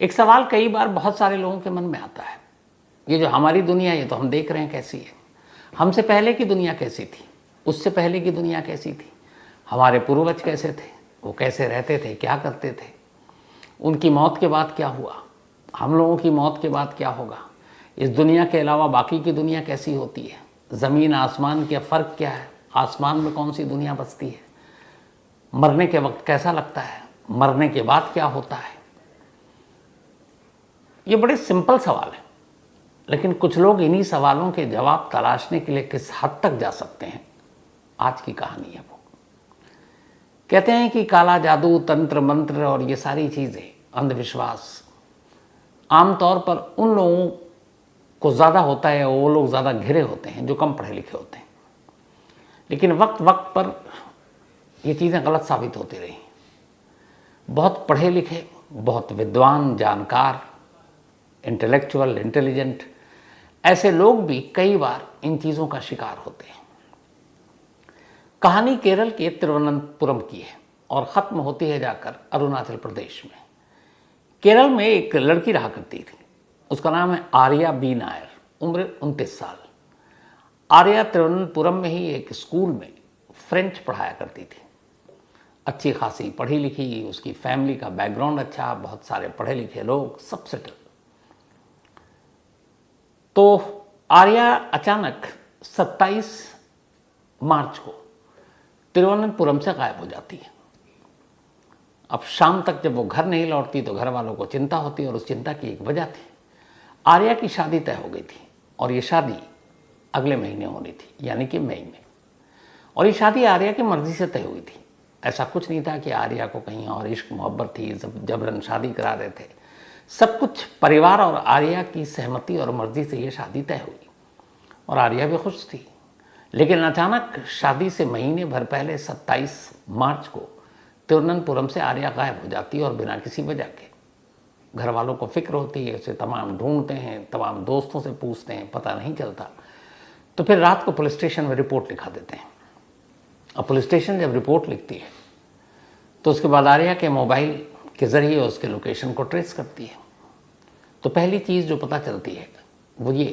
एक सवाल कई बार बहुत सारे लोगों के मन में आता है, ये जो हमारी दुनिया है ये तो हम देख रहे हैं कैसी है, हमसे पहले की दुनिया कैसी थी, उससे पहले की दुनिया कैसी थी, हमारे पूर्वज कैसे थे, वो कैसे रहते थे, क्या करते थे, उनकी मौत के बाद क्या हुआ, हम लोगों की मौत के बाद क्या होगा, इस दुनिया के अलावा बाकी की दुनिया कैसी होती है, ज़मीन आसमान का फ़र्क क्या है, आसमान में कौन सी दुनिया बसती है, मरने के वक्त कैसा लगता है, मरने के बाद क्या होता है। ये बड़े सिंपल सवाल हैं, लेकिन कुछ लोग इन्हीं सवालों के जवाब तलाशने के लिए किस हद तक जा सकते हैं, आज की कहानी है वो। कहते हैं कि काला जादू, तंत्र मंत्र और ये सारी चीज़ें, अंधविश्वास आमतौर पर उन लोगों को ज़्यादा होता है, वो लोग ज़्यादा घिरे होते हैं जो कम पढ़े लिखे होते हैं। लेकिन वक्त वक्त पर ये चीज़ें गलत साबित होती रही। बहुत पढ़े लिखे, बहुत विद्वान, जानकार, इंटेलेक्चुअल, इंटेलिजेंट ऐसे लोग भी कई बार इन चीज़ों का शिकार होते हैं। कहानी केरल के तिरुवनंतपुरम की है और ख़त्म होती है जाकर अरुणाचल प्रदेश में। केरल में एक लड़की रहा करती थी, उसका नाम है आर्या बी नायर, उम्र 29 साल। आर्या तिरुवनंतपुरम में ही एक स्कूल में फ्रेंच पढ़ाया करती थी। अच्छी खासी पढ़ी लिखी, उसकी फैमिली का बैकग्राउंड अच्छा, बहुत सारे पढ़े लिखे लोग, सब सेटल। तो आर्या अचानक 27 मार्च को तिरुवनंतपुरम से गायब हो जाती है। अब शाम तक जब वो घर नहीं लौटती तो घर वालों को चिंता होती और उस चिंता की एक वजह थी, आर्या की शादी तय हो गई थी और ये शादी अगले महीने होनी थी, यानी कि मई में। और ये शादी आर्या की मर्जी से तय हुई थी। ऐसा कुछ नहीं था कि आर्या को कहीं और इश्क मोहब्बत थी, जबरन शादी करा रहे थे। सब कुछ परिवार और आर्या की सहमति और मर्जी से ये शादी तय हुई और आर्या भी खुश थी। लेकिन अचानक शादी से महीने भर पहले 27 मार्च को तिरुवनंतपुरम से आर्या गायब हो जाती है और बिना किसी वजह के। घर वालों को फिक्र होती है, उसे तमाम ढूंढते हैं, तमाम दोस्तों से पूछते हैं, पता नहीं चलता। तो फिर रात को पुलिस स्टेशन में रिपोर्ट लिखा देते हैं। अब पुलिस स्टेशन जब रिपोर्ट लिखती है तो उसके बाद आर्या के मोबाइल के ज़रिए उसके लोकेशन को ट्रेस करती है। तो पहली चीज़ जो पता चलती है वो ये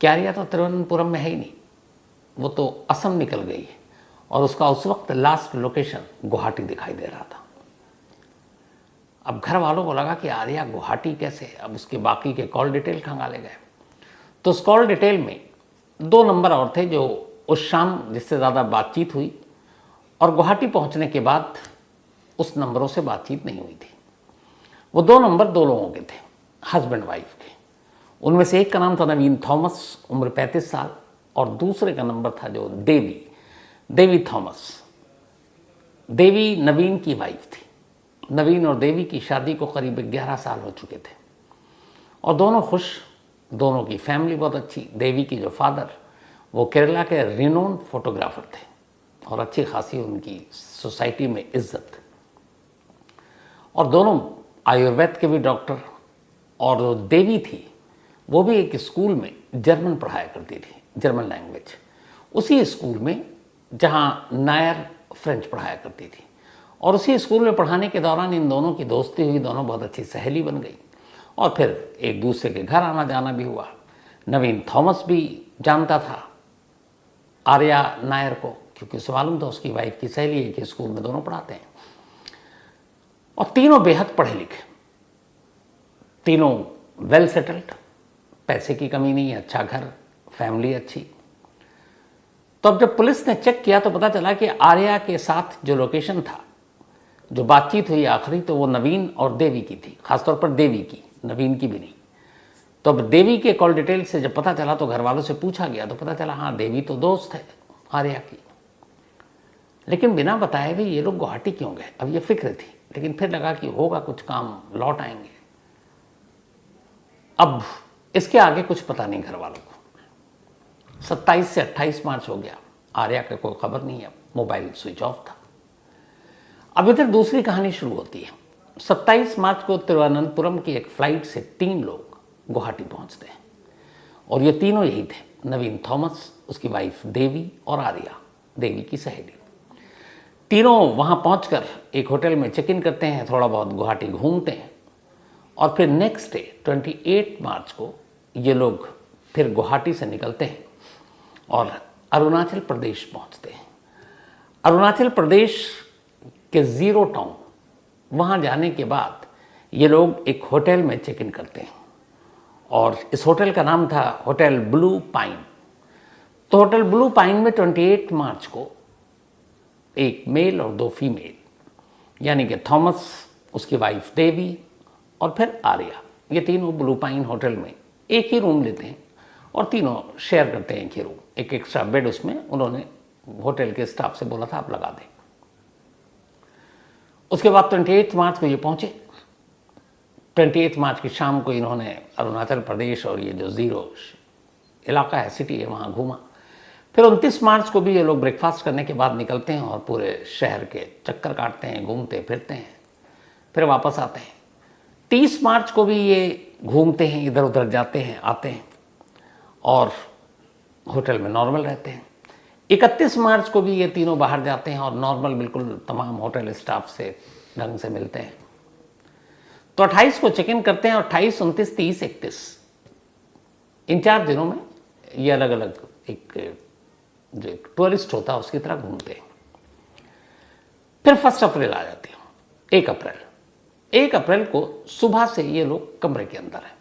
कि आर्या तो तिरुवनंतपुरम में है ही नहीं, वो तो असम निकल गई है और उसका उस वक्त लास्ट लोकेशन गुवाहाटी दिखाई दे रहा था। अब घर वालों को लगा कि आर्या गुवाहाटी कैसे, अब उसके बाकी के कॉल डिटेल कहाँ ले गए। तो उस कॉल डिटेल में 2 नंबर और थे जो उस शाम जिससे ज़्यादा बातचीत हुई, और गुवाहाटी पहुंचने के बाद उस नंबरों से बातचीत नहीं हुई थी। वो 2 नंबर 2 लोगों के थे, हस्बैंड वाइफ के। उनमें से एक का नाम था नवीन थॉमस, उम्र 35 साल, और दूसरे का नंबर था जो देवी थॉमस। देवी नवीन की वाइफ थी। नवीन और देवी की शादी को करीब 11 साल हो चुके थे और दोनों खुश, दोनों की फैमिली बहुत अच्छी। देवी की जो फादर वो केरला के रिनोन फोटोग्राफर थे और अच्छी खासी उनकी सोसाइटी में इज्जत, और दोनों आयुर्वेद के भी डॉक्टर। और जो देवी थी वो भी एक स्कूल में जर्मन पढ़ाया करती थी, जर्मन लैंग्वेज, उसी स्कूल में जहाँ नायर फ्रेंच पढ़ाया करती थी। और उसी स्कूल में पढ़ाने के दौरान इन दोनों की दोस्ती हुई, दोनों बहुत अच्छी सहेली बन गई और फिर एक दूसरे के घर आना जाना भी हुआ। नवीन थॉमस भी जानता था आर्या नायर को, क्योंकि उसे मालूम था उसकी वाइफ की सहेली है कि स्कूल में दोनों पढ़ाते हैं। और तीनों बेहद पढ़े लिखे, तीनों वेल सेटल्ड, पैसे की कमी नहीं, अच्छा घर, फैमिली अच्छी। तो अब जब पुलिस ने चेक किया तो पता चला कि आर्या के साथ जो लोकेशन था, जो बातचीत हुई आखिरी, तो वो नवीन और देवी की थी, खासतौर पर देवी की, नवीन की भी नहीं। तो अब देवी के कॉल डिटेल से जब पता चला तो घर वालों से पूछा गया तो पता चला हाँ, देवी तो दोस्त है आर्या की। लेकिन बिना बताए भी ये लोग गुवाहाटी क्यों गए, अब ये फिक्र थी। लेकिन फिर लगा कि होगा कुछ काम, लौट आएंगे। अब इसके आगे कुछ पता नहीं घर वालों को। 27 से 28 मार्च हो गया, आर्या का कोई खबर नहीं है, मोबाइल स्विच ऑफ था। अब इधर दूसरी कहानी शुरू होती है। 27 मार्च को तिरुवनंतपुरम की एक फ्लाइट से 3 लोग गुवाहाटी पहुंचते हैं और ये तीनों यही थे, नवीन थॉमस, उसकी वाइफ देवी और आर्या, देवी की सहेली। तीनों वहाँ पहुंचकर एक होटल में चेक इन करते हैं, थोड़ा बहुत गुवाहाटी घूमते हैं और फिर नेक्स्ट डे 28 मार्च को ये लोग फिर गुवाहाटी से निकलते हैं और अरुणाचल प्रदेश पहुंचते हैं। अरुणाचल प्रदेश के ज़ीरो टाउन वहाँ जाने के बाद ये लोग एक होटल में चेक इन करते हैं और इस होटल का नाम था होटल ब्लू पाइन। तो होटल ब्लू पाइन में 28 मार्च को एक मेल और 2 फीमेल यानी कि थॉमस, उसकी वाइफ देवी और फिर आर्या, ये तीनों ब्लू पाइन होटल में एक ही रूम लेते हैं और तीनों शेयर करते हैं एक ही रूम। एक एक्स्ट्रा बेड उसमें उन्होंने होटल के स्टाफ से बोला था आप लगा दें। उसके बाद 28 मार्च को ये पहुंचे। 28 मार्च की शाम को इन्होंने अरुणाचल प्रदेश और ये जो ज़ीरो इलाका है, सिटी है, वहाँ घूमा। फिर 29 मार्च को भी ये लोग ब्रेकफास्ट करने के बाद निकलते हैं और पूरे शहर के चक्कर काटते हैं, घूमते फिरते हैं, फिर वापस आते हैं। 30 मार्च को भी ये घूमते हैं, इधर उधर जाते हैं, आते हैं और होटल में नॉर्मल रहते हैं। 31 मार्च को भी ये तीनों बाहर जाते हैं और नॉर्मल बिल्कुल तमाम होटल स्टाफ से ढंग से मिलते हैं। तो 28 को चेक इन करते हैं और 28, 29, 30, 31 इन 4 दिनों में ये अलग अलग एक जो एक टूरिस्ट होता है उसकी तरह घूमते हैं। फिर 1 अप्रैल आ जाती है। 1 अप्रैल को सुबह से ये लोग कमरे के अंदर हैं।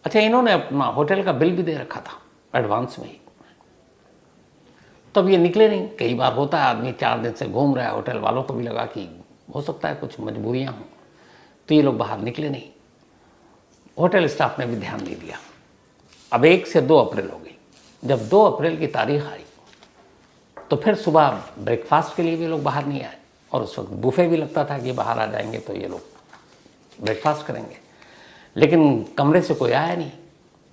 अच्छा, इन्होंने अपना होटल का बिल भी दे रखा था एडवांस में ही। तब ये निकले नहीं। कई बार होता है आदमी 4 दिन से घूम रहा है, होटल वालों को भी लगा कि हो सकता है कुछ मजबूरियां हों, तो ये लोग बाहर निकले नहीं। होटल स्टाफ ने भी ध्यान नहीं दिया। अब 1 से 2 अप्रैल हो गई। जब 2 अप्रैल की तारीख आई तो फिर सुबह ब्रेकफास्ट के लिए भी लोग बाहर नहीं आए और उस वक्त बुफे भी लगता था कि बाहर आ जाएंगे तो ये लोग ब्रेकफास्ट करेंगे, लेकिन कमरे से कोई आया नहीं।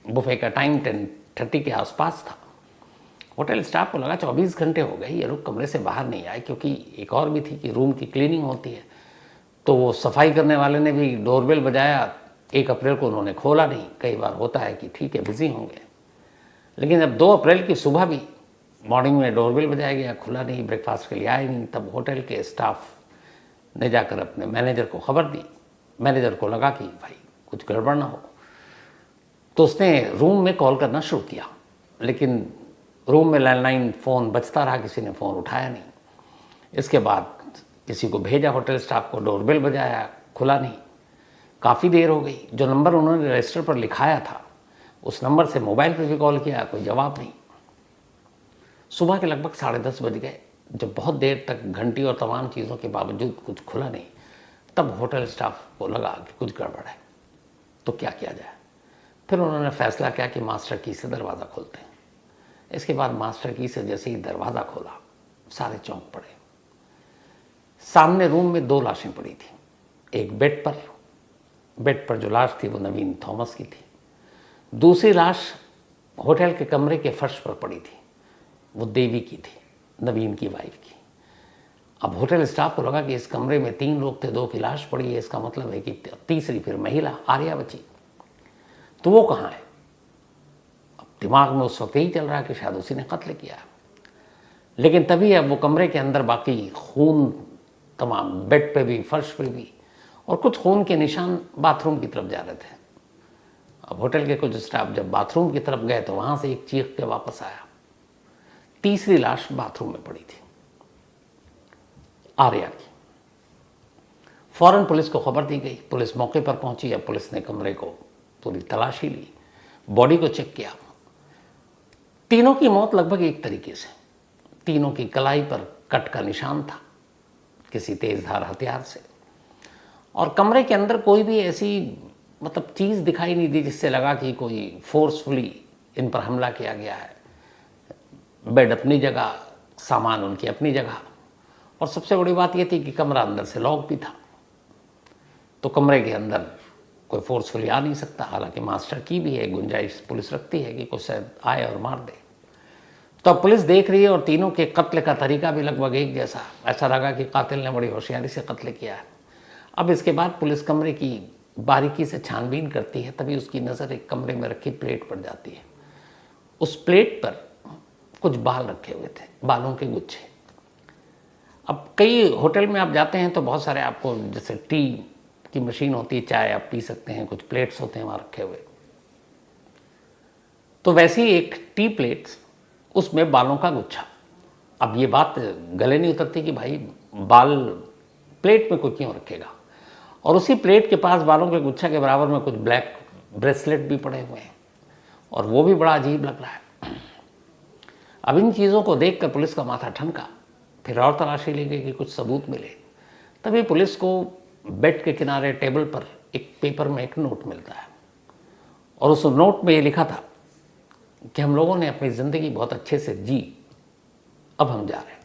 बुफे का टाइम 10:30 के आसपास था। होटल स्टाफ को लगा 24 घंटे हो गए ये लोग कमरे से बाहर नहीं आए, क्योंकि एक और भी थी कि रूम की क्लीनिंग होती है। तो वो सफाई करने वाले ने भी डोरबेल बजाया। 1 अप्रैल को उन्होंने खोला नहीं। कई बार होता है कि ठीक है बिजी होंगे, लेकिन जब 2 अप्रैल की सुबह भी मॉर्निंग में डोरबेल बजाया गया, खुला नहीं, ब्रेकफास्ट के लिए आए नहीं, तब होटल के स्टाफ ने जाकर अपने मैनेजर को खबर दी। मैनेजर को लगा कि भाई कुछ गड़बड़ ना हो, तो उसने रूम में कॉल करना शुरू किया, लेकिन रूम में लैंडलाइन फ़ोन बजता रहा, किसी ने फ़ोन उठाया नहीं। इसके बाद किसी को भेजा होटल स्टाफ को, डोरबेल बजाया, खुला नहीं। काफ़ी देर हो गई। जो नंबर उन्होंने रजिस्टर पर लिखाया था उस नंबर से मोबाइल पर भी कॉल किया, कोई जवाब नहीं। सुबह के लगभग 10:30 बज गए। जब बहुत देर तक घंटी और तमाम चीज़ों के बावजूद कुछ खुला नहीं, तब होटल स्टाफ को लगा कि कुछ गड़बड़ है, तो क्या किया जाए। फिर उन्होंने फैसला किया कि मास्टर की से दरवाज़ा खोलते हैं। इसके बाद मास्टर की से जैसे ही दरवाज़ा खोला, सारे चौंक पड़े। सामने रूम में 2 लाशें पड़ी थी। एक बेड पर जो लाश थी वो नवीन थॉमस की थी। दूसरी लाश होटल के कमरे के फर्श पर पड़ी थी, वो देवी की थी, नवीन की वाइफ की। अब होटल स्टाफ को लगा कि इस कमरे में 3 लोग थे, 2 की लाश पड़ी है, इसका मतलब है कि तीसरी फिर महिला आर्या बची, तो वो कहाँ है। अब दिमाग में उस वक्त यही चल रहा है कि शायद उसी ने कत्ल किया। लेकिन तभी अब वो कमरे के अंदर बाकी खून तमाम बेड पे भी, फर्श पे भी, और कुछ खून के निशान बाथरूम की तरफ जा रहे थे। अब होटल के कुछ स्टाफ जब बाथरूम की तरफ गए तो वहां से एक चीख के वापस आया। तीसरी लाश बाथरूम में पड़ी थी, आर्या की। फौरन पुलिस को खबर दी गई। पुलिस मौके पर पहुंची। अब पुलिस ने कमरे को पूरी तलाशी ली, बॉडी को चेक किया। तीनों की मौत लगभग एक तरीके से। तीनों की कलाई पर कट का निशान था किसी तेजधार हथियार से, और कमरे के अंदर कोई भी ऐसी मतलब चीज़ दिखाई नहीं दी जिससे लगा कि कोई फोर्सफुली इन पर हमला किया गया है। बेड अपनी जगह, सामान उनकी अपनी जगह, और सबसे बड़ी बात यह थी कि कमरा अंदर से लॉक भी था, तो कमरे के अंदर कोई फोर्सफुली आ नहीं सकता। हालांकि मास्टर की भी है गुंजाइश, पुलिस रखती है कि कोई शायद आए और मार दे। तो अब पुलिस देख रही है और तीनों के कत्ल का तरीका भी लगभग एक जैसा। ऐसा लगा कि कातिल ने बड़ी होशियारी से कत्ल किया है। अब इसके बाद पुलिस कमरे की बारीकी से छानबीन करती है, तभी उसकी नज़र एक कमरे में रखी प्लेट पर जाती है। उस प्लेट पर कुछ बाल रखे हुए थे, बालों के गुच्छे। अब कई होटल में आप जाते हैं तो बहुत सारे आपको जैसे टी की मशीन होती है, चाय आप पी सकते हैं, कुछ प्लेट्स होते हैं वहाँ रखे हुए। तो वैसे ही एक टी प्लेट्स, उसमें बालों का गुच्छा। अब ये बात गले नहीं उतरती कि भाई बाल प्लेट में कोई क्यों रखेगा, और उसी प्लेट के पास बालों के गुच्छा के बराबर में कुछ ब्लैक ब्रेसलेट भी पड़े हुए हैं, और वो भी बड़ा अजीब लग रहा है। अब इन चीज़ों को देखकर पुलिस का माथा ठनका, फिर और तलाशी ली गई कि कुछ सबूत मिले। तभी पुलिस को बेड के किनारे टेबल पर एक पेपर में एक नोट मिलता है, और उस नोट में ये लिखा था कि हम लोगों ने अपनी ज़िंदगी बहुत अच्छे से जी, अब हम जा रहे हैं।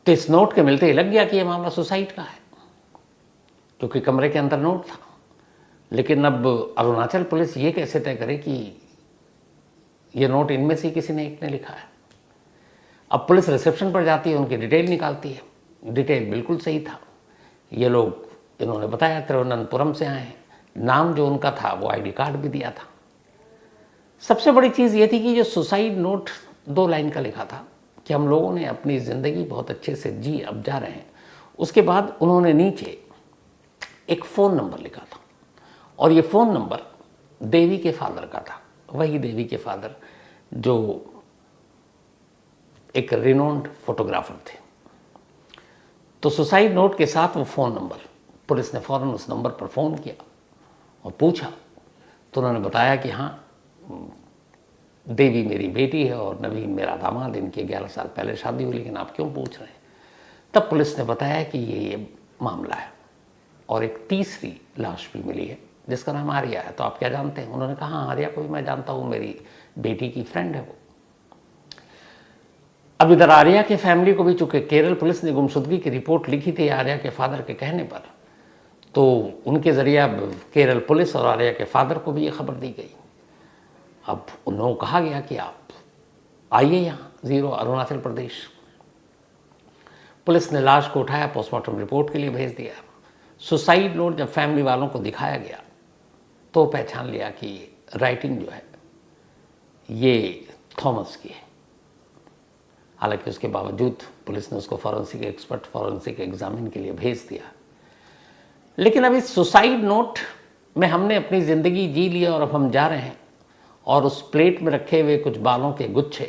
तो इस नोट के मिलते ही लग गया कि यह मामला सुसाइड का है, क्योंकि कमरे के अंदर नोट था। लेकिन अब अरुणाचल पुलिस ये कैसे तय करे कि ये नोट इनमें से किसी ने एक ने लिखा है। अब पुलिस रिसेप्शन पर जाती है, उनकी डिटेल निकालती है, डिटेल बिल्कुल सही था। ये लोग, इन्होंने बताया तिरुवनंतपुरम से आए हैं, नाम जो उनका था वो आईडी कार्ड भी दिया था। सबसे बड़ी चीज़ ये थी कि जो सुसाइड नोट 2 लाइन का लिखा था कि हम लोगों ने अपनी ज़िंदगी बहुत अच्छे से जी, अब जा रहे हैं, उसके बाद उन्होंने नीचे एक फ़ोन नंबर लिखा था, और ये फ़ोन नंबर देवी के फादर का था, वही देवी के फादर जो एक रिनोन्ड फोटोग्राफर थे। तो सुसाइड नोट के साथ वो फ़ोन नंबर, पुलिस ने फ़ौरन उस नंबर पर फ़ोन किया और पूछा, तो उन्होंने बताया कि हाँ, देवी मेरी बेटी है और नवीन मेरा दामाद, इनकी 11 साल पहले शादी हुई, लेकिन आप क्यों पूछ रहे हैं। तब पुलिस ने बताया कि ये मामला है, और एक तीसरी लाश भी मिली है जिसका नाम आर्या है। तो आप क्या जानते हैं? उन्होंने कहा हाँ, आर्या को भी मैं जानता हूँ, मेरी बेटी की फ्रेंड है वो। अब इधर आर्या के फैमिली को भी, चूंकि केरल पुलिस ने गुमशुदगी की रिपोर्ट लिखी थी आर्या के फादर के कहने पर, तो उनके जरिए अब केरल पुलिस और आर्या के फादर को भी ये खबर दी गई। अब उन्होंने कहा गया कि आप आइए यहाँ 0 अरुणाचल प्रदेश। पुलिस ने लाश को उठाया, पोस्टमार्टम रिपोर्ट के लिए भेज दिया। सुसाइड नोट जब फैमिली वालों को दिखाया गया तो पहचान लिया कि राइटिंग जो है ये थॉमस की है। हालांकि उसके बावजूद पुलिस ने उसको फॉरेंसिक एक्सपर्ट, फॉरेंसिक एग्जामिन के लिए भेज दिया। लेकिन अब इस सुसाइड नोट में हमने अपनी ज़िंदगी जी ली और अब हम जा रहे हैं, और उस प्लेट में रखे हुए कुछ बालों के गुच्छे,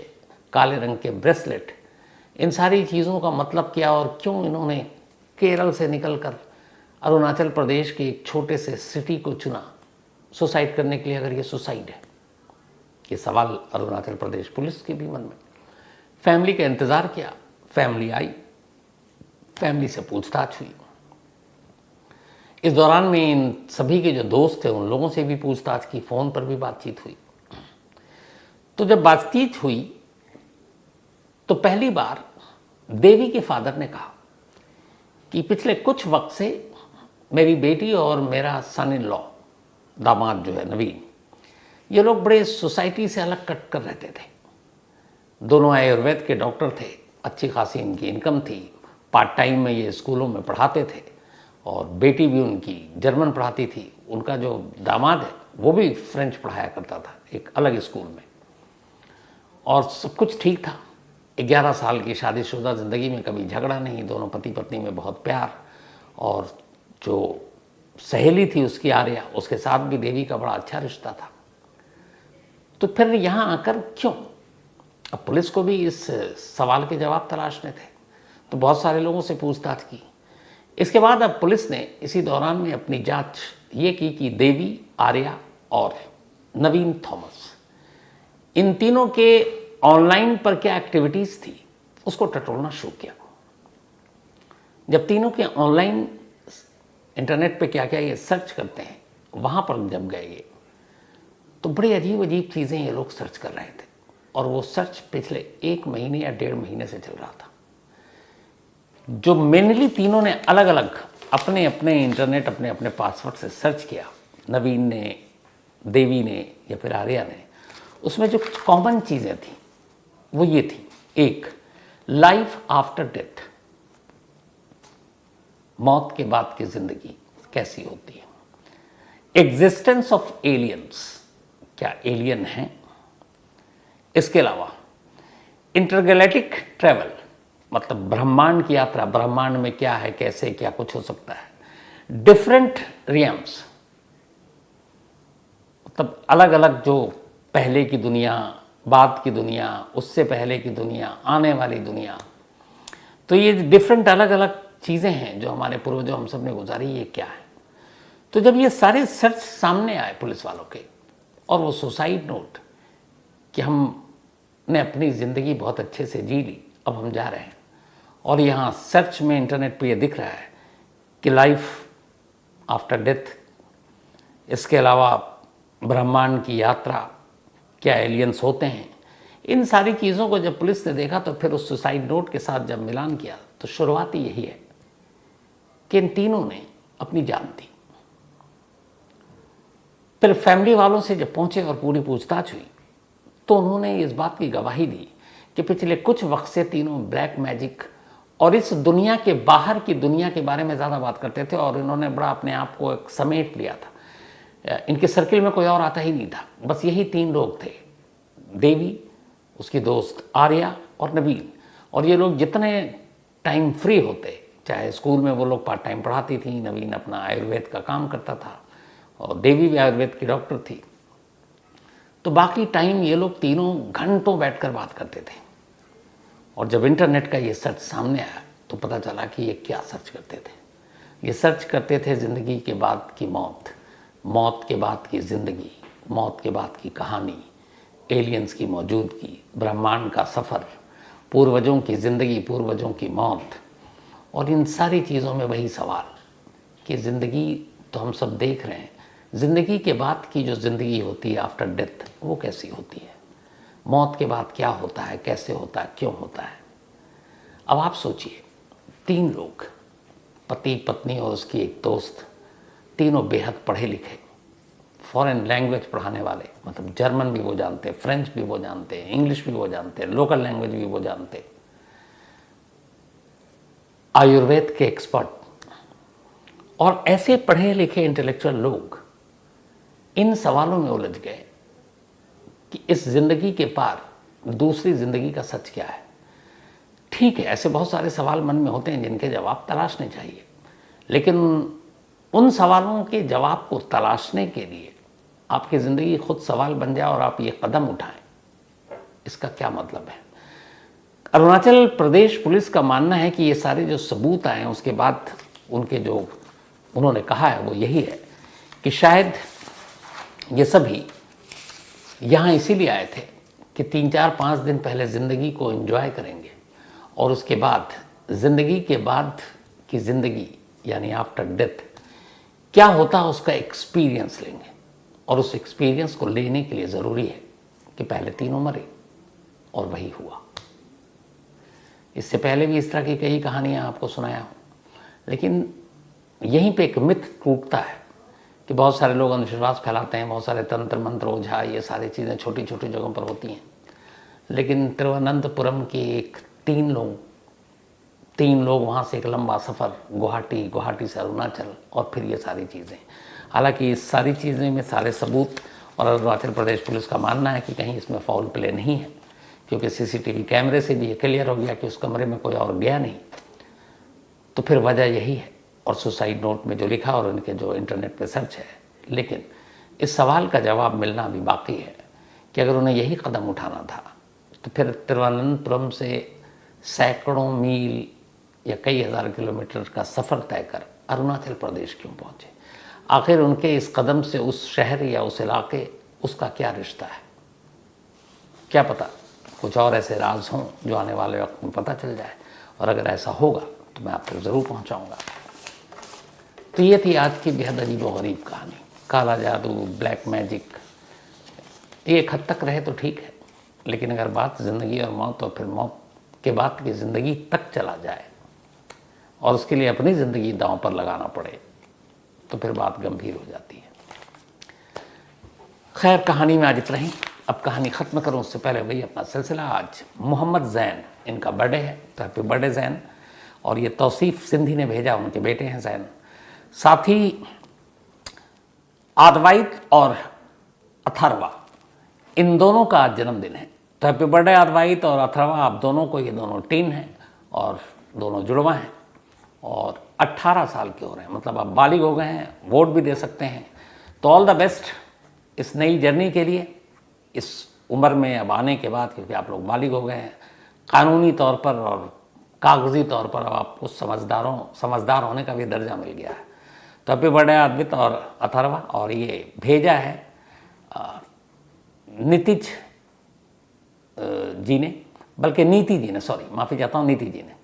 काले रंग के ब्रेसलेट, इन सारी चीज़ों का मतलब क्या, और क्यों इन्होंने केरल से निकलकर अरुणाचल प्रदेश के एक छोटे से सिटी को चुना सुसाइड करने के लिए, अगर ये सुसाइड है। ये सवाल अरुणाचल प्रदेश पुलिस के भी मन में। फैमिली का इंतज़ार किया, फैमिली आई, फैमिली से पूछताछ हुई। इस दौरान में इन सभी के जो दोस्त थे उन लोगों से भी पूछताछ की, फ़ोन पर भी बातचीत हुई। तो जब बातचीत हुई तो पहली बार देवी के फादर ने कहा कि पिछले कुछ वक्त से मेरी बेटी और मेरा सन इन लॉ, दामाद जो है नवीन, ये लोग बड़े सोसाइटी से अलग कट कर रहते थे। दोनों आयुर्वेद के डॉक्टर थे, अच्छी खासी इनकी इनकम थी, पार्ट टाइम में ये स्कूलों में पढ़ाते थे, और बेटी भी उनकी जर्मन पढ़ाती थी। उनका जो दामाद है वो भी फ्रेंच पढ़ाया करता था एक अलग स्कूल में, और सब कुछ ठीक था। 11 साल की शादीशुदा ज़िंदगी में कभी झगड़ा नहीं, दोनों पति पत्नी में बहुत प्यार, और जो सहेली थी उसकी आर्या, उसके साथ भी देवी का बड़ा अच्छा रिश्ता था। तो फिर यहाँ आकर क्यों? अब पुलिस को भी इस सवाल के जवाब तलाशने थे, तो बहुत सारे लोगों से पूछताछ की। इसके बाद अब पुलिस ने इसी दौरान में अपनी जांच ये की कि देवी, आर्या और नवीन थॉमस, इन तीनों के ऑनलाइन पर क्या एक्टिविटीज़ थी उसको टटोलना शुरू किया। जब तीनों के ऑनलाइन इंटरनेट पे क्या क्या ये सर्च करते हैं, वहाँ पर जब गए ये, तो बड़ी अजीब अजीब चीज़ें ये लोग सर्च कर रहे थे, और वो सर्च पिछले 1 महीने या 1.5 महीने से चल रहा था। जो मेनली तीनों ने अलग अलग अपने अपने इंटरनेट, अपने अपने पासवर्ड से सर्च किया, नवीन ने, देवी ने या फिर आर्या ने, उसमें जो कॉमन चीज़ें थी वो ये थी। एक, लाइफ आफ्टर डेथ, मौत के बाद की जिंदगी कैसी होती है। एग्जिस्टेंस ऑफ एलियंस, क्या एलियन हैं। इसके अलावा इंटरगैलेक्टिक ट्रैवल, मतलब ब्रह्मांड की यात्रा, ब्रह्मांड में क्या है, कैसे क्या कुछ हो सकता है। डिफरेंट रियम्स, मतलब अलग अलग, जो पहले की दुनिया, बाद की दुनिया, उससे पहले की दुनिया, आने वाली दुनिया। तो ये डिफरेंट अलग अलग चीज़ें हैं जो हमारे पूर्वजों हम सब ने गुजारी, ये क्या है। तो जब ये सारे सर्च सामने आए पुलिस वालों के, और वो सुसाइड नोट कि हमने अपनी ज़िंदगी बहुत अच्छे से जी ली, अब हम जा रहे हैं, और यहाँ सर्च में इंटरनेट पे ये दिख रहा है कि लाइफ आफ्टर डेथ, इसके अलावा ब्रह्मांड की यात्रा, क्या एलियंस होते हैं, इन सारी चीज़ों को जब पुलिस ने देखा तो फिर उस सुसाइड नोट के साथ जब मिलान किया तो शुरुआत ही यही है कि इन तीनों ने अपनी जान दी। फिर फैमिली वालों से जब पहुंचे और पूरी पूछताछ हुई तो उन्होंने इस बात की गवाही दी कि पिछले कुछ वक्त से तीनों ब्लैक मैजिक और इस दुनिया के बाहर की दुनिया के बारे में ज़्यादा बात करते थे, और इन्होंने बड़ा अपने आप को एक समेट लिया था। इनके सर्किल में कोई और आता ही नहीं था, बस यही तीन लोग थे, देवी, उसकी दोस्त आर्या और नवीन। और ये लोग जितने टाइम फ्री होते, चाहे स्कूल में वो लोग पार्ट टाइम पढ़ाती थी, नवीन अपना आयुर्वेद का काम करता था और देवी भी आयुर्वेद की डॉक्टर थी, तो बाकी टाइम ये लोग तीनों घंटों बैठकर बात करते थे। और जब इंटरनेट का ये सर्च सामने आया तो पता चला कि ये क्या सर्च करते थे। ये सर्च करते थे ज़िंदगी के बाद की मौत, मौत के बाद की ज़िंदगी, मौत के बाद की कहानी, एलियंस की मौजूदगी, ब्रह्मांड का सफ़र, पूर्वजों की ज़िंदगी, पूर्वजों की मौत। और इन सारी चीज़ों में वही सवाल कि ज़िंदगी तो हम सब देख रहे हैं, ज़िंदगी के बाद की जो ज़िंदगी होती है आफ्टर डेथ, वो कैसी होती है, मौत के बाद क्या होता है, कैसे होता है, क्यों होता है। अब आप सोचिए, तीन लोग, पति पत्नी और उसकी एक दोस्त, तीनों बेहद पढ़े लिखे, फॉरेन लैंग्वेज पढ़ाने वाले, मतलब जर्मन भी वो जानते, फ्रेंच भी वो जानते, इंग्लिश भी वो जानते, लोकल लैंग्वेज भी वो जानते, आयुर्वेद के एक्सपर्ट, और ऐसे पढ़े लिखे इंटेलेक्चुअल लोग इन सवालों में उलझ गए कि इस जिंदगी के पार दूसरी जिंदगी का सच क्या है। ठीक है, ऐसे बहुत सारे सवाल मन में होते हैं जिनके जवाब तलाशने चाहिए, लेकिन उन सवालों के जवाब को तलाशने के लिए आपकी ज़िंदगी खुद सवाल बन जाए और आप ये कदम उठाएं, इसका क्या मतलब है। अरुणाचल प्रदेश पुलिस का मानना है कि ये सारे जो सबूत आए उसके बाद उनके जो उन्होंने कहा है वो यही है कि शायद ये सभी यहाँ इसीलिए आए थे कि 3-4-5 दिन पहले ज़िंदगी को एंजॉय करेंगे और उसके बाद ज़िंदगी के बाद की ज़िंदगी यानी आफ्टर डेथ क्या होता है उसका एक्सपीरियंस लेंगे। और उस एक्सपीरियंस को लेने के लिए ज़रूरी है कि पहले तीनों मरे, और वही हुआ। इससे पहले भी इस तरह की कई कहानियाँ आपको सुनाया हूँ, लेकिन यहीं पे एक मिथ टूटता है कि बहुत सारे लोग अंधविश्वास फैलाते हैं, बहुत सारे तंत्र मंत्र ओझा ये सारी चीज़ें छोटी छोटी जगहों पर होती हैं। लेकिन तिरुवनंतपुरम के एक तीन लोग वहाँ से एक लंबा सफ़र, गुवाहाटी से अरुणाचल, और फिर ये सारी चीज़ें। हालांकि इस सारी चीज़ें में सारे सबूत, और अरुणाचल प्रदेश पुलिस का मानना है कि कहीं इसमें फाउल प्ले नहीं है, क्योंकि सीसीटीवी कैमरे से भी ये क्लियर हो गया कि उस कमरे में कोई और गया नहीं। तो फिर वजह यही है, और सुसाइड नोट में जो लिखा और उनके जो इंटरनेट पे सर्च है। लेकिन इस सवाल का जवाब मिलना भी बाकी है कि अगर उन्हें यही कदम उठाना था तो फिर तिरुवनंतपुरम से सैकड़ों मील या कई हज़ार किलोमीटर का सफ़र तय कर अरुणाचल प्रदेश क्यों पहुँचे। आखिर उनके इस कदम से उस शहर या उस इलाके उसका क्या रिश्ता है। क्या पता कुछ और ऐसे राज हों जो आने वाले वक्त में पता चल जाए, और अगर ऐसा होगा तो मैं आप तक ज़रूर पहुँचाऊँगा। तो ये थी आज की बेहद अजीब और गरीब कहानी, काला जादू, ब्लैक मैजिक। ये एक हद तक रहे तो ठीक है, लेकिन अगर बात ज़िंदगी और मौत और फिर मौत के बाद की ज़िंदगी तक चला जाए और उसके लिए अपनी ज़िंदगी दांव पर लगाना पड़े तो फिर बात गंभीर हो जाती है। खैर, कहानी में आज इतना ही। अब कहानी ख़त्म करूँ उससे पहले वही अपना सिलसिला। आज मोहम्मद जैन, इनका बर्थडे है, तो हैप्पी बर्थडे जैन। और ये तौसीफ़ सिंधी ने भेजा, उनके बेटे हैं जैन। साथ ही आदवाइत और अथर्वा, इन दोनों का आज जन्मदिन है, तो हैप्पी बर्थडे आदवाइत और अथर्वा। आप दोनों को, ये दोनों टीन हैं और दोनों जुड़वा हैं। और 18 साल के हो रहे हैं, मतलब आप बालिग हो गए हैं, वोट भी दे सकते हैं। तो ऑल द बेस्ट इस नई जर्नी के लिए। इस उम्र में अब आने के बाद, क्योंकि आप लोग बालिग हो गए हैं, कानूनी तौर पर और कागजी तौर पर अब आपको समझदार होने का भी दर्जा मिल गया है। तो हैप्पी बर्थडे अद्वित और अथर्वा। और ये भेजा है नीतिज जी ने, बल्कि नीति जी ने, सॉरी माफ़ी चाहता हूँ, नीति जी ने।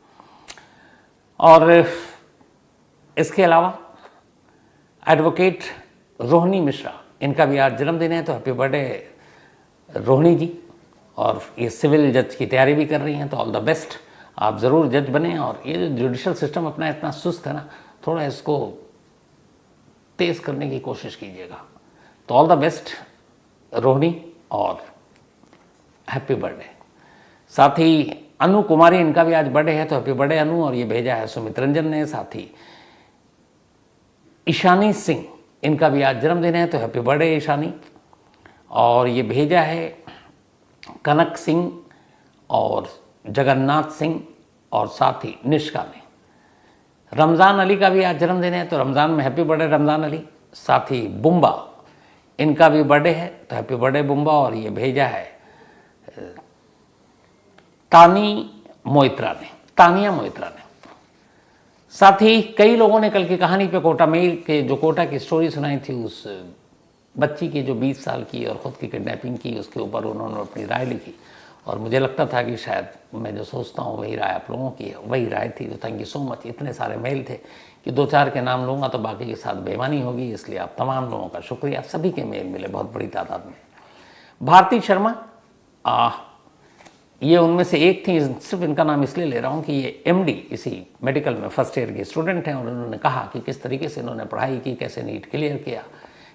और इसके अलावा एडवोकेट रोहिणी मिश्रा, इनका भी आज जन्मदिन है। तो हैप्पी बर्थडे रोहिणी जी। और ये सिविल जज की तैयारी भी कर रही हैं, तो ऑल द बेस्ट, आप ज़रूर जज बने। और ये जो जुडिशल सिस्टम अपना इतना सुस्त है ना, थोड़ा इसको तेज़ करने की कोशिश कीजिएगा। तो ऑल द बेस्ट रोहिणी और हैप्पी बर्थडे। साथ ही अनु कुमारी, इनका भी आज बर्थडे है, तो हैप्पी बर्थडे अनु। और ये भेजा है सुमित रंजन ने। साथ ही ईशानी सिंह, इनका भी आज जन्मदिन है, तो हैप्पी बर्थडे ईशानी। और ये भेजा है कनक सिंह और जगन्नाथ सिंह और साथ ही निष्का ने। रमज़ान अली का भी आज जन्मदिन है, तो रमज़ान में हैप्पी बर्थडे रमज़ान अली। साथ ही बुम्बा, इनका भी बर्थडे है, तो हैप्पी बर्थडे बुम्बा। और ये भेजा है तानिया मोइत्रा ने। साथ ही कई लोगों ने कल की कहानी पे कोटा मेल के जो कोटा की स्टोरी सुनाई थी, उस बच्ची की जो 20 साल की और ख़ुद की किडनैपिंग की, उसके ऊपर उन्होंने अपनी राय लिखी। और मुझे लगता था कि शायद मैं जो सोचता हूँ वही राय आप लोगों की है, वही राय थी। तो थैंक यू सो मच। इतने सारे मेल थे कि 2-4 के नाम लूँगा तो बाकी के साथ बेईमानी होगी, इसलिए आप तमाम लोगों का शुक्रिया। सभी के मेल मिले बहुत बड़ी तादाद में। भारती शर्मा, ये उनमें से एक थी। सिर्फ इनका नाम इसलिए ले रहा हूँ कि ये MD इसी मेडिकल में फर्स्ट ईयर की स्टूडेंट हैं। और उन्होंने कहा कि किस तरीके से इन्होंने पढ़ाई की, कैसे नीट क्लियर किया,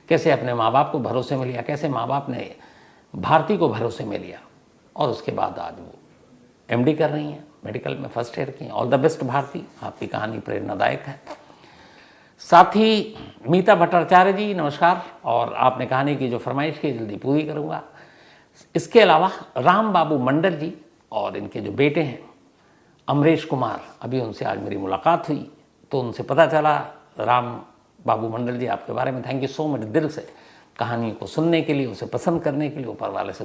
कैसे अपने माँ बाप को भरोसे में लिया, कैसे माँ बाप ने भारती को भरोसे में लिया, और उसके बाद आज वो MD कर रही हैं, मेडिकल में फर्स्ट ईयर की। ऑल द बेस्ट भारती, आपकी कहानी प्रेरणादायक है। साथ ही मीता भट्टाचार्य जी, नमस्कार। और आपने कहानी की जो फरमाइश की जल्दी पूरी करूँगा। इसके अलावा राम बाबू मंडल जी और इनके जो बेटे हैं अमरीश कुमार, अभी उनसे आज मेरी मुलाकात हुई, तो उनसे पता चला, राम बाबू मंडल जी आपके बारे में, थैंक यू सो मच दिल से कहानी को सुनने के लिए, उसे पसंद करने के लिए, ऊपर वाले से